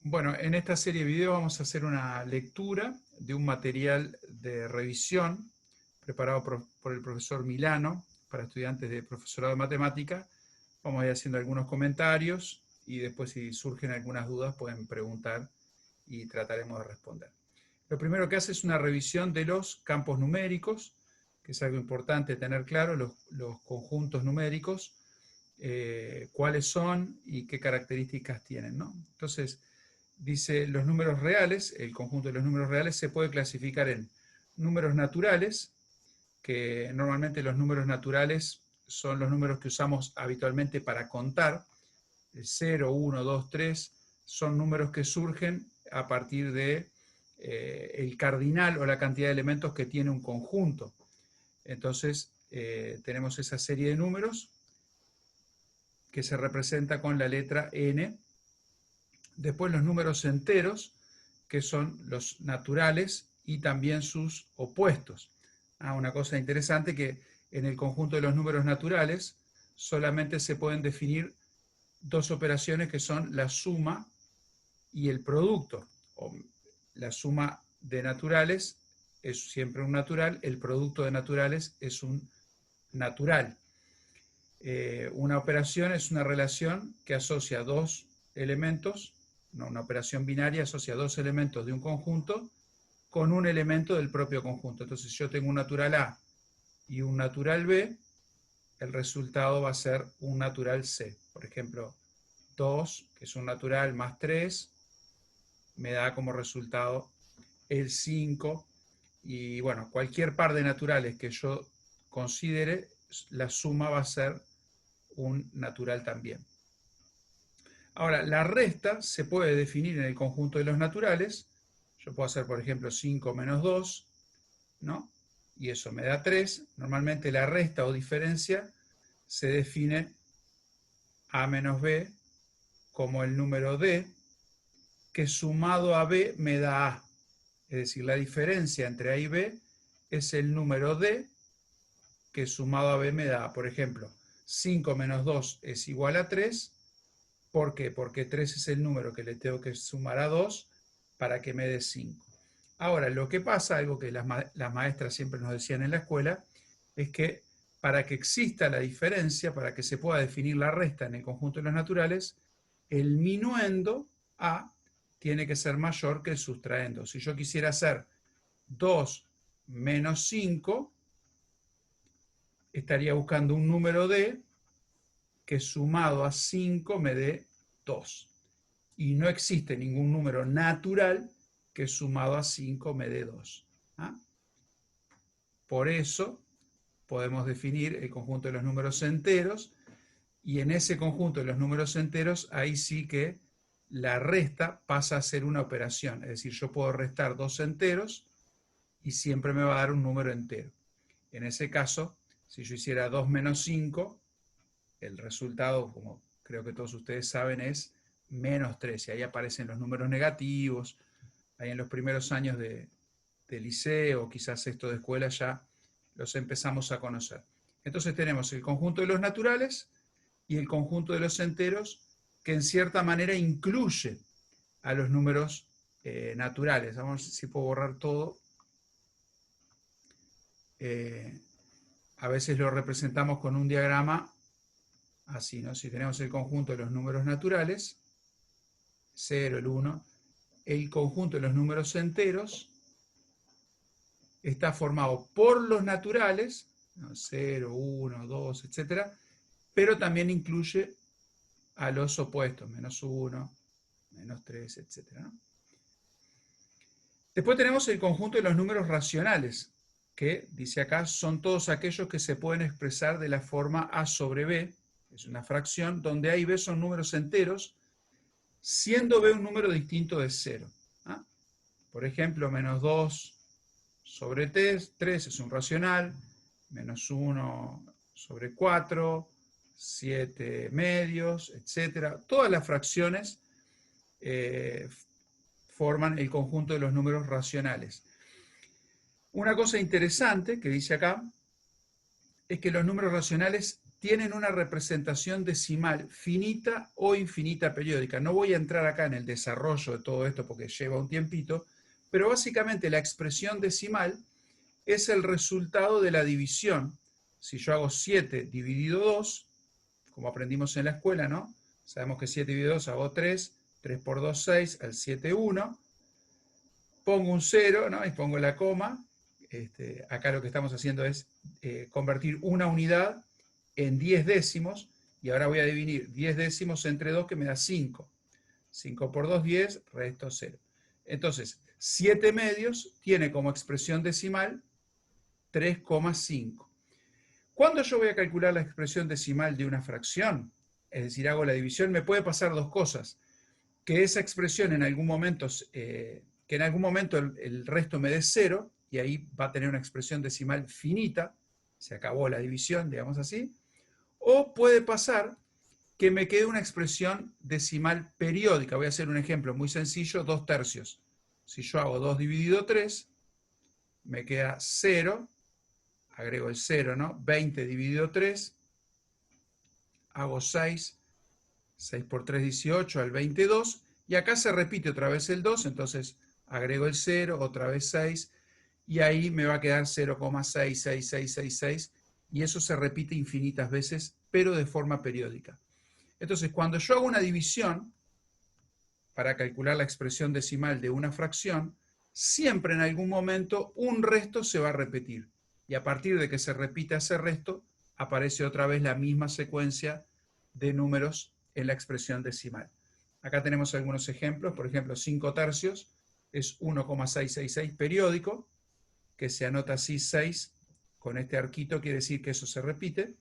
Bueno, en esta serie de videos vamos a hacer una lectura de un material de revisión preparado por el profesor Milano para estudiantes de profesorado de matemática. Vamos a ir haciendo algunos comentarios y después, si surgen algunas dudas, pueden preguntar y trataremos de responder. Lo primero que hace es una revisión de los campos numéricos, que es algo importante tener claro, los conjuntos numéricos, cuáles son y qué características tienen, ¿no? Entonces, dice, los números reales, el conjunto de los números reales se puede clasificar en números naturales, que normalmente los números naturales son los números que usamos habitualmente para contar. El 0, 1, 2, 3 son números que surgen a partir de el cardinal o la cantidad de elementos que tiene un conjunto. Entonces tenemos esa serie de números que se representa con la letra n. Después los números enteros, que son los naturales y también sus opuestos. Una cosa interesante, que en el conjunto de los números naturales solamente se pueden definir dos operaciones, que son la suma y el producto. O la suma de naturales es siempre un natural, el producto de naturales es un natural. Una operación es una relación que asocia dos elementos, no, una operación binaria asocia dos elementos de un conjunto con un elemento del propio conjunto. Entonces, si yo tengo un natural A y un natural B, el resultado va a ser un natural C. Por ejemplo, 2, que es un natural, más 3, me da como resultado el 5. Y bueno, cualquier par de naturales que yo considere, la suma va a ser un natural también. Ahora, la resta se puede definir en el conjunto de los naturales. Yo puedo hacer, por ejemplo, 5 menos 2, ¿no? Y eso me da 3. Normalmente la resta o diferencia se define A menos B como el número D, que sumado a B me da A. Es decir, la diferencia entre A y B es el número D, que sumado a B me da, por ejemplo, 5 menos 2 es igual a 3. ¿Por qué? Porque 3 es el número que le tengo que sumar a 2 para que me dé 5. Ahora, lo que pasa, algo que las maestras siempre nos decían en la escuela, es que para que exista la diferencia, para que se pueda definir la resta en el conjunto de los naturales, el minuendo A tiene que ser mayor que el sustraendo. Si yo quisiera hacer 2 menos 5, estaría buscando un número D que sumado a 5 me dé 2. Y no existe ningún número natural que sumado a 5 me dé 2. Por eso podemos definir el conjunto de los números enteros, y en ese conjunto de los números enteros, ahí sí que la resta pasa a ser una operación. Es decir, yo puedo restar dos enteros y siempre me va a dar un número entero. En ese caso, si yo hiciera 2 menos 5, el resultado, como creo que todos ustedes saben, es menos 3. Y ahí aparecen los números negativos. Ahí en los primeros años de liceo, quizás sexto de escuela, ya los empezamos a conocer. Entonces tenemos el conjunto de los naturales y el conjunto de los enteros, que en cierta manera incluye a los números naturales. Vamos a ver si puedo borrar todo. A veces lo representamos con un diagrama así, ¿no? Si tenemos el conjunto de los números naturales, 0, el 1, el conjunto de los números enteros está formado por los naturales, 0, 1, 2, etc., pero también incluye a los opuestos, menos 1, menos 3, etc., ¿no? Después tenemos el conjunto de los números racionales, que, dice acá, son todos aquellos que se pueden expresar de la forma A sobre B, es una fracción, donde A y B son números enteros, siendo B un número distinto de 0. Por ejemplo, menos 2 sobre 3 es un racional, menos 1 sobre 4, 7 medios, etc. Todas las fracciones forman el conjunto de los números racionales. Una cosa interesante que dice acá es que los números racionales tienen una representación decimal finita o infinita periódica. No voy a entrar acá en el desarrollo de todo esto porque lleva un tiempito, pero básicamente la expresión decimal es el resultado de la división. Si yo hago 7 dividido 2, como aprendimos en la escuela, ¿no? Sabemos que 7 dividido 2 hago 3, 3 por 2, 6, al 7, 1. Pongo un 0, ¿no? Y pongo la coma. Acá lo que estamos haciendo es convertir una unidad en 10 décimos, y ahora voy a dividir 10 décimos entre 2, que me da 5. 5 por 2, 10, resto 0. Entonces, 7 medios tiene como expresión decimal 3,5. Cuando yo voy a calcular la expresión decimal de una fracción, es decir, hago la división, me puede pasar dos cosas. Que esa expresión en algún momento, el resto me dé 0, y ahí va a tener una expresión decimal finita, se acabó la división, digamos así. O puede pasar que me quede una expresión decimal periódica. Voy a hacer un ejemplo muy sencillo, 2 tercios. Si yo hago 2 dividido 3, me queda 0, agrego el 0, ¿no? 20 dividido 3, hago 6, 6 por 3, 18, al 22, y acá se repite otra vez el 2, entonces agrego el 0, otra vez 6, y ahí me va a quedar 0,66666, y eso se repite infinitas veces, pero de forma periódica. Entonces, cuando yo hago una división para calcular la expresión decimal de una fracción, siempre en algún momento un resto se va a repetir. Y a partir de que se repita ese resto, aparece otra vez la misma secuencia de números en la expresión decimal. Acá tenemos algunos ejemplos. Por ejemplo, 5 tercios es 1,666 periódico, que se anota así 6 con este arquito, quiere decir que eso se repite.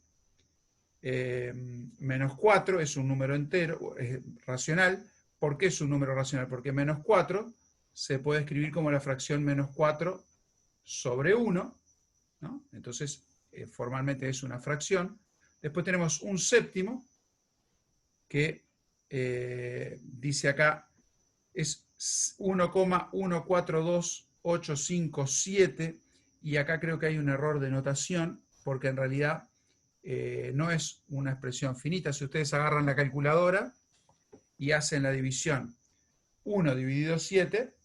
Menos 4 es un número entero, es racional. ¿Por qué es un número racional? Porque menos 4 se puede escribir como la fracción menos 4 sobre 1, ¿no? Entonces, formalmente es una fracción. Después tenemos un séptimo, que dice acá, es 1,142857, y acá creo que hay un error de notación, porque en realidad no es una expresión finita. Si ustedes agarran la calculadora y hacen la división 1 dividido 7,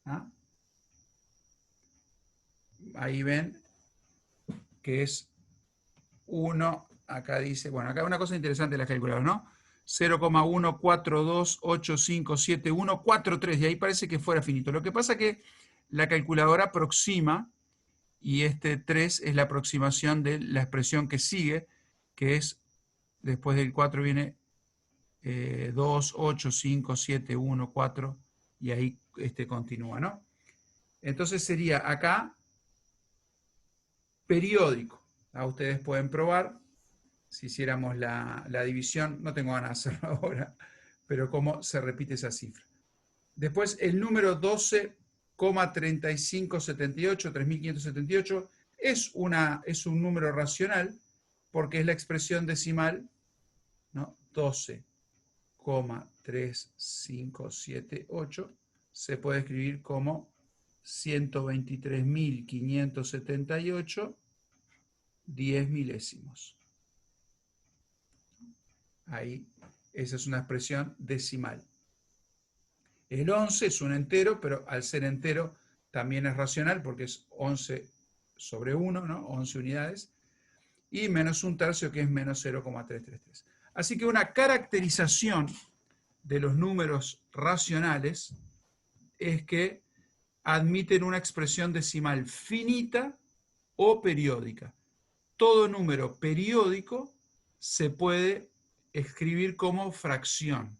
¿ah? Ahí ven que es 1, acá dice, bueno, acá una cosa interesante de la calculadora, ¿no? 0,14285714,3, y ahí parece que fuera finito. Lo que pasa es que la calculadora aproxima, y este 3 es la aproximación de la expresión que sigue, que es, después del 4 viene 2, 8, 5, 7, 1, 4, y ahí continúa, ¿no? Entonces sería acá periódico. Ustedes pueden probar, si hiciéramos la división, no tengo ganas de hacerlo ahora, pero cómo se repite esa cifra. Después el número 12,3578, 3578, es un número racional, porque es la expresión decimal, ¿no? 12,3578 se puede escribir como 123.578 10 milésimos. Ahí, esa es una expresión decimal. El 11 es un entero, pero al ser entero también es racional, porque es 11 sobre 1, ¿no? 11 unidades. Y menos un tercio, que es menos 0,333. Así que una caracterización de los números racionales es que admiten una expresión decimal finita o periódica. Todo número periódico se puede escribir como fracción.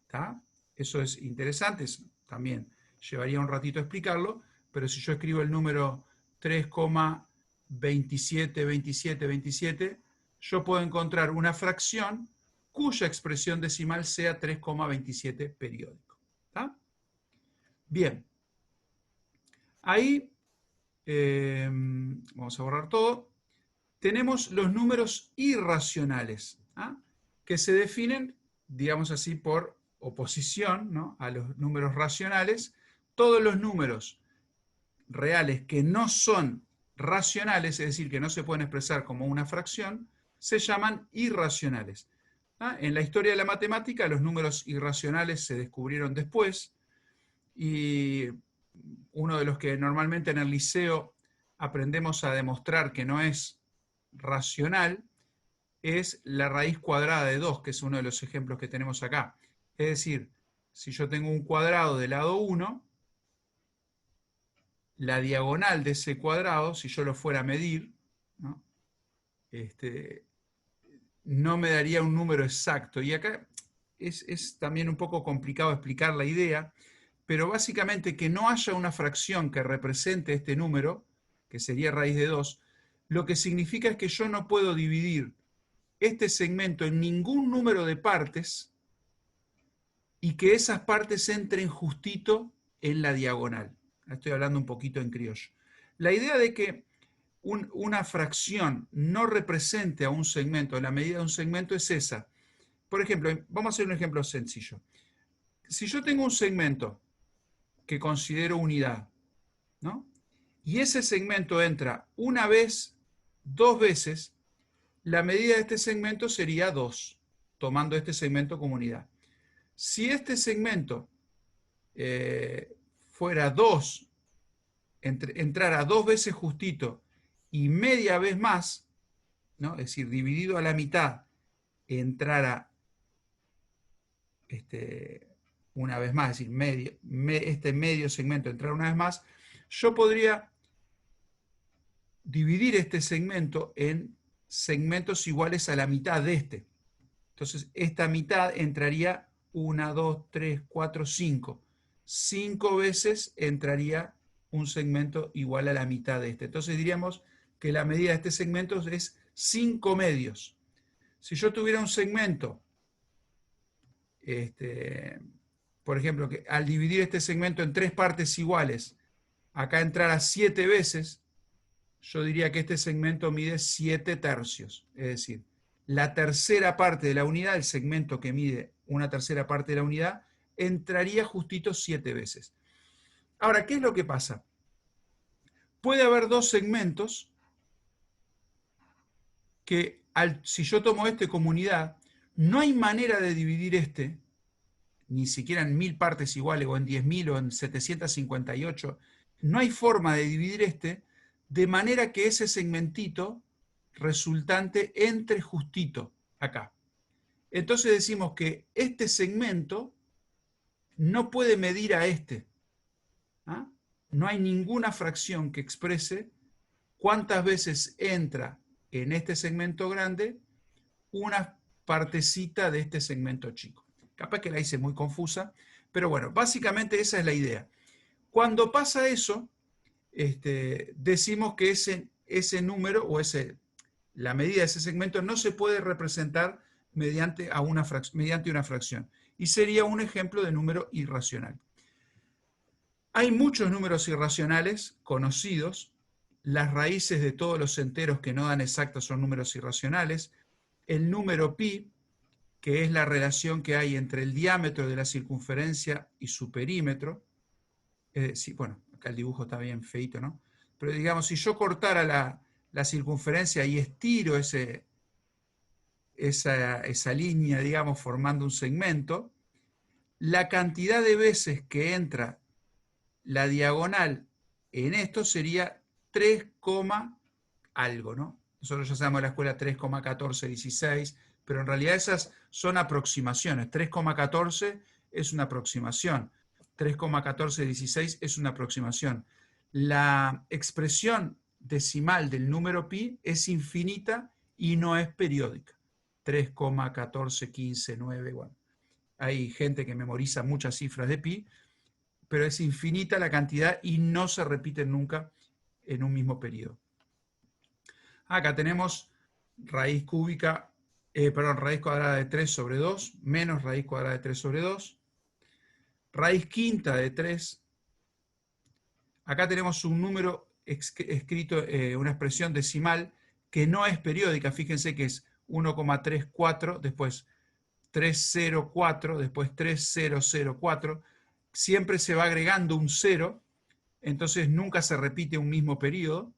¿Está? Eso es interesante, también llevaría un ratito explicarlo, pero si yo escribo el número 3,272727, yo puedo encontrar una fracción cuya expresión decimal sea 3,27 periódico. ¿Está? Bien. Ahí, vamos a borrar todo. Tenemos los números irracionales, ¿ah? Que se definen digamos así, por oposición, ¿no?, a los números racionales, todos los números reales que no son racionales, es decir, que no se pueden expresar como una fracción, se llaman irracionales. En la historia de la matemática, los números irracionales se descubrieron después, y uno de los que normalmente en el liceo aprendemos a demostrar que no es racional es la raíz cuadrada de 2, que es uno de los ejemplos que tenemos acá. Es decir, si yo tengo un cuadrado de lado 1, la diagonal de ese cuadrado, si yo lo fuera a medir, ¿no?, no me daría un número exacto. Y acá es también un poco complicado explicar la idea, pero básicamente que no haya una fracción que represente este número, que sería raíz de 2, lo que significa es que yo no puedo dividir este segmento en ningún número de partes y que esas partes entren justito en la diagonal. Estoy hablando un poquito en criollo. La idea de que una fracción no represente a un segmento, la medida de un segmento es esa. Por ejemplo, vamos a hacer un ejemplo sencillo. Si yo tengo un segmento que considero unidad, ¿no?, y ese segmento entra una vez, 2 veces, la medida de este segmento sería 2, tomando este segmento como unidad. Si este segmento fuera 2, entrara 2 veces justito y media vez más, ¿no?, es decir, dividido a la mitad, entrara una vez más, es decir, este medio segmento entrara una vez más, yo podría dividir este segmento en segmentos iguales a la mitad de este. Entonces, esta mitad entraría 1, 2, 3, 4, 5. 5 veces entraría un segmento igual a la mitad de este. Entonces diríamos que la medida de este segmento es 5 medios. Si yo tuviera un segmento, por ejemplo, que al dividir este segmento en 3 partes iguales, acá entrara 7 veces, yo diría que este segmento mide 7 tercios. Es decir, la tercera parte de la unidad, el segmento que mide una tercera parte de la unidad, entraría justito 7 veces. Ahora, ¿qué es lo que pasa? Puede haber 2 segmentos que, si yo tomo este como unidad, no hay manera de dividir este, ni siquiera en 1000 partes iguales, o en 10.000, o en 758, no hay forma de dividir este, de manera que ese segmentito resultante entre justito acá. Entonces decimos que este segmento no puede medir a este. ¿Ah? No hay ninguna fracción que exprese cuántas veces entra en este segmento grande una partecita de este segmento chico. Capaz que la hice muy confusa, pero bueno, básicamente esa es la idea. Cuando pasa eso, decimos que ese número o la medida de ese segmento no se puede representar mediante una fracción, y sería un ejemplo de número irracional. Hay muchos números irracionales conocidos. Las raíces de todos los enteros que no dan exactas son números irracionales. El número pi, que es la relación que hay entre el diámetro de la circunferencia y su perímetro. Sí, bueno, acá el dibujo está bien feito, ¿no? Pero digamos, si yo cortara la circunferencia y estiro esa línea, digamos, formando un segmento, la cantidad de veces que entra la diagonal en esto sería 3, algo, ¿no? Nosotros ya sabemos en la escuela 3,1416, pero en realidad esas son aproximaciones. 3,14 es una aproximación. 3,1416 es una aproximación. La expresión decimal del número pi es infinita y no es periódica. 3,1415,9, bueno. Hay gente que memoriza muchas cifras de pi, pero es infinita la cantidad y no se repiten nunca en un mismo periodo. Acá tenemos raíz cuadrada de 3 sobre 2, menos raíz cuadrada de 3 sobre 2, raíz quinta de 3. Acá tenemos un número escrito, una expresión decimal que no es periódica. Fíjense que es 1,34, después 304, después 3004, siempre se va agregando un 0, entonces nunca se repite un mismo periodo.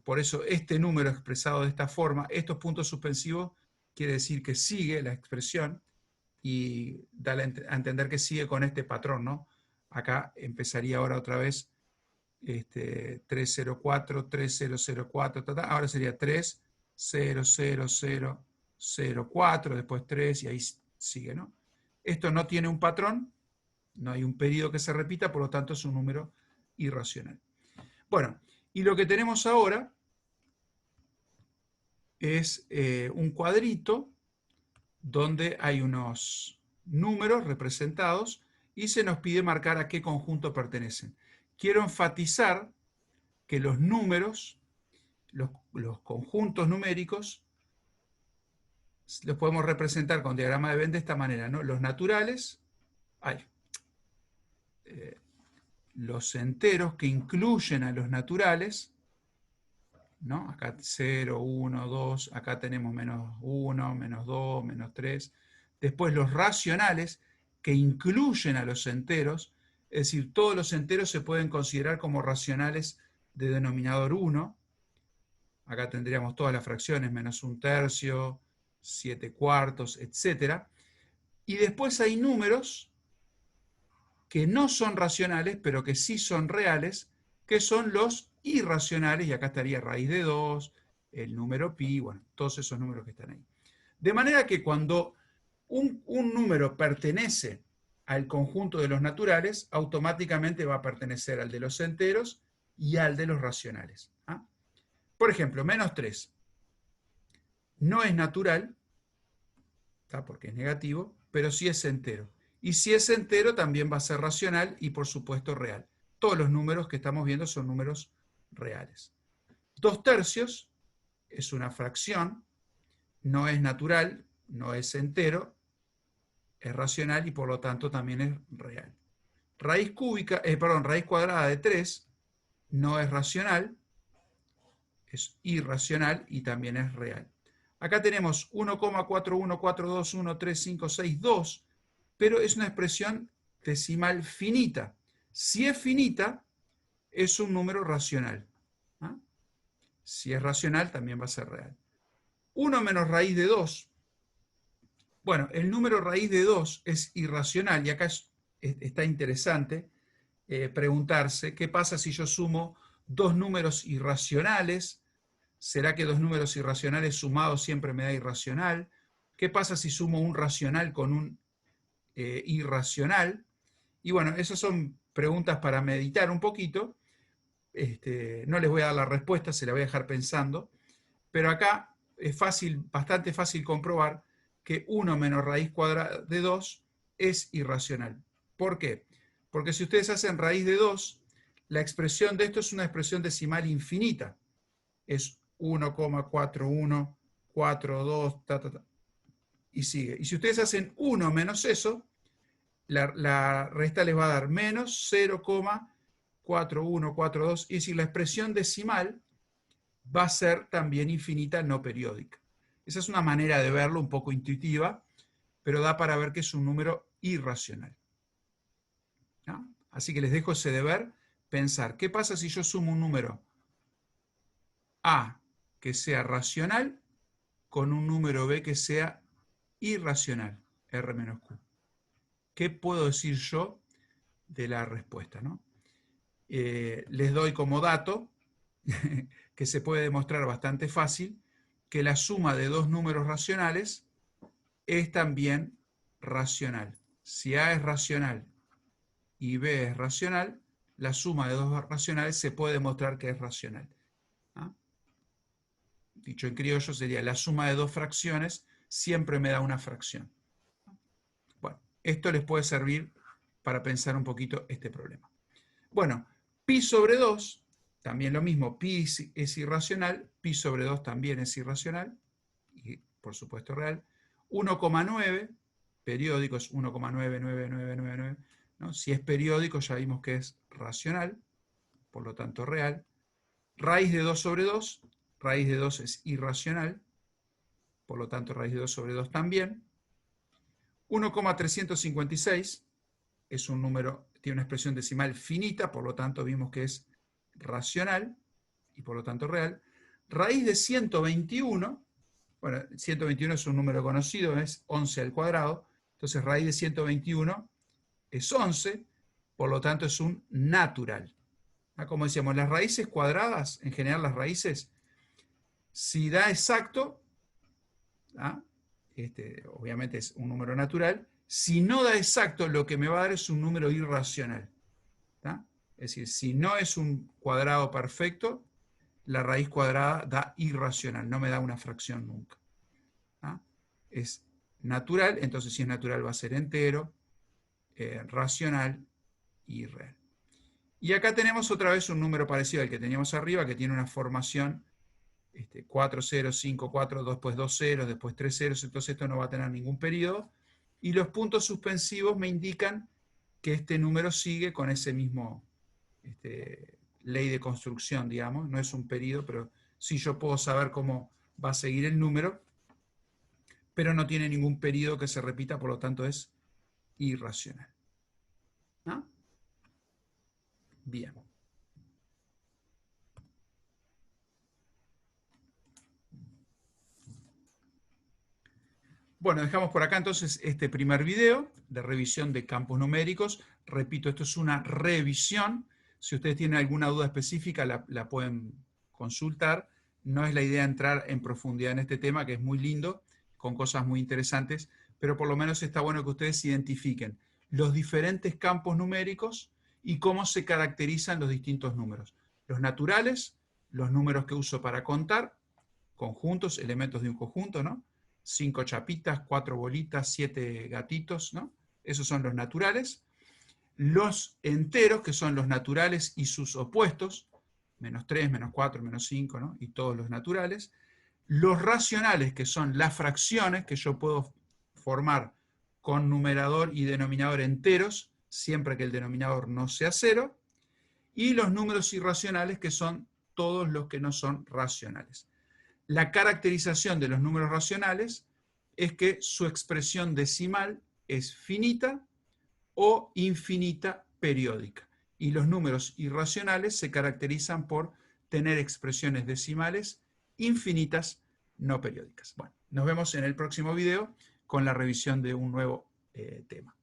Por eso este número expresado de esta forma, estos puntos suspensivos, quiere decir que sigue la expresión y da a entender que sigue con este patrón, ¿no? Acá empezaría ahora otra vez 304, 3004, ahora sería 300004, después 3 y ahí sigue, ¿no? Esto no tiene un patrón, no hay un periodo que se repita, por lo tanto es un número irracional. Bueno, y lo que tenemos ahora es un cuadrito donde hay unos números representados y se nos pide marcar a qué conjunto pertenecen. Quiero enfatizar que los números, los conjuntos numéricos, los podemos representar con diagrama de Venn de esta manera, ¿no? Los naturales, los enteros que incluyen a los naturales, ¿no? Acá 0, 1, 2, acá tenemos menos 1, menos 2, menos 3. Después los racionales que incluyen a los enteros, es decir, todos los enteros se pueden considerar como racionales de denominador 1. Acá tendríamos todas las fracciones, menos 1/3, 7/4, etc. Y después hay números que no son racionales, pero que sí son reales, que son los irracionales, y acá estaría raíz de 2, el número pi, bueno, todos esos números que están ahí. De manera que cuando un número pertenece al conjunto de los naturales, automáticamente va a pertenecer al de los enteros y al de los racionales. ¿Ah? Por ejemplo, menos 3 no es natural, ¿tá? Porque es negativo, pero sí es entero. Y si es entero, también va a ser racional y, por supuesto, real. Todos los números que estamos viendo son números reales. 2/3 es una fracción, no es natural, no es entero, es racional y por lo tanto también es real. Raíz cuadrada de 3 no es racional, es irracional y también es real. Acá tenemos 1,41421356,2, pero es una expresión decimal finita. Si es finita, es un número racional. ¿Ah? Si es racional, también va a ser real. 1 menos raíz de 2. Bueno, el número raíz de 2 es irracional y acá está interesante preguntarse qué pasa si yo sumo dos números irracionales. ¿Será que dos números irracionales sumados siempre me da irracional? ¿Qué pasa si sumo un racional con un irracional? Y bueno, esas son preguntas para meditar un poquito. No les voy a dar la respuesta, se la voy a dejar pensando. Pero acá es fácil, bastante fácil comprobar que 1 menos raíz cuadrada de 2 es irracional. ¿Por qué? Porque si ustedes hacen raíz de 2, la expresión de esto es una expresión decimal infinita. Es 1,4142, y sigue. Y si ustedes hacen 1 menos eso, la resta les va a dar menos 0,4142, y si la expresión decimal va a ser también infinita no periódica. Esa es una manera de verlo un poco intuitiva, pero da para ver que es un número irracional. ¿No? Así que les dejo ese deber, pensar, ¿qué pasa si yo sumo un número A que sea racional con un número B que sea irracional, R menos Q? ¿Qué puedo decir yo de la respuesta? ¿No? Les doy como dato, que se puede demostrar bastante fácil, que la suma de dos números racionales es también racional. Si A es racional y B es racional, la suma de dos racionales se puede demostrar que es racional. ¿Ah? Dicho en criollo sería la suma de dos fracciones siempre me da una fracción. Bueno, esto les puede servir para pensar un poquito este problema. Bueno, pi sobre 2, también lo mismo, pi es irracional, pi sobre 2 también es irracional, y por supuesto real. 1,9, periódico es 1,99999, ¿no? Si es periódico ya vimos que es racional, por lo tanto real. Raíz de 2 sobre 2, raíz de 2 es irracional, por lo tanto raíz de 2 sobre 2 también. 1,356 es un número, tiene una expresión decimal finita, por lo tanto vimos que es racional y por lo tanto real. Raíz de 121, bueno, 121 es un número conocido, es 11 al cuadrado, entonces raíz de 121 es 11, por lo tanto es un natural. Como decíamos, las raíces cuadradas, en general las raíces, si da exacto, obviamente es un número natural. Si no da exacto, lo que me va a dar es un número irracional. Es decir, si no es un cuadrado perfecto, la raíz cuadrada da irracional, no me da una fracción nunca. Es natural, entonces si es natural va a ser entero, racional y real. Y acá tenemos otra vez un número parecido al que teníamos arriba, que tiene una formación 4 ceros, 5, 4, después 2 ceros, después 3 ceros, entonces esto no va a tener ningún periodo. Y los puntos suspensivos me indican que este número sigue con ese mismo ley de construcción, digamos. No es un periodo, pero sí yo puedo saber cómo va a seguir el número, pero no tiene ningún periodo que se repita, por lo tanto es irracional. ¿No? Bien. Bueno, dejamos por acá entonces este primer video de revisión de campos numéricos. Repito, esto es una revisión. Si ustedes tienen alguna duda específica, la pueden consultar. No es la idea entrar en profundidad en este tema, que es muy lindo, con cosas muy interesantes, pero por lo menos está bueno que ustedes identifiquen los diferentes campos numéricos y cómo se caracterizan los distintos números. Los naturales, los números que uso para contar, conjuntos, elementos de un conjunto, ¿no? 5 chapitas, 4 bolitas, 7 gatitos, ¿no? Esos son los naturales. Los enteros, que son los naturales y sus opuestos, menos 3, menos 4, menos 5, ¿no? Y todos los naturales. Los racionales, que son las fracciones que yo puedo formar con numerador y denominador enteros, siempre que el denominador no sea 0. Y los números irracionales, que son todos los que no son racionales. La caracterización de los números racionales es que su expresión decimal es finita o infinita periódica. Y los números irracionales se caracterizan por tener expresiones decimales infinitas no periódicas. Bueno, nos vemos en el próximo video con la revisión de un nuevo tema.